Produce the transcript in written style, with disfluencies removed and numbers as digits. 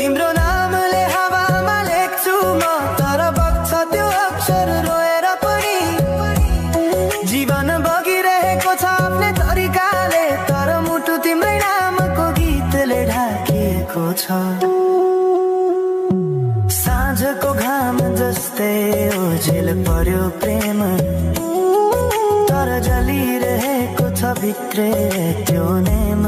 तिम्रो नामले हावामा लेख्छु म, तर बग्छ त्यो अक्षर रोएर पनि। जीवन बगिरहेको छ आफ्नै तरिकाले, तर मुटु तिम्रै नामको गीतले ढाकिएको छ। साँझको घाम जस्तै ओझेल पर्यो प्रेम, तर जलिरहेको छ भित्रै त्यो नेम।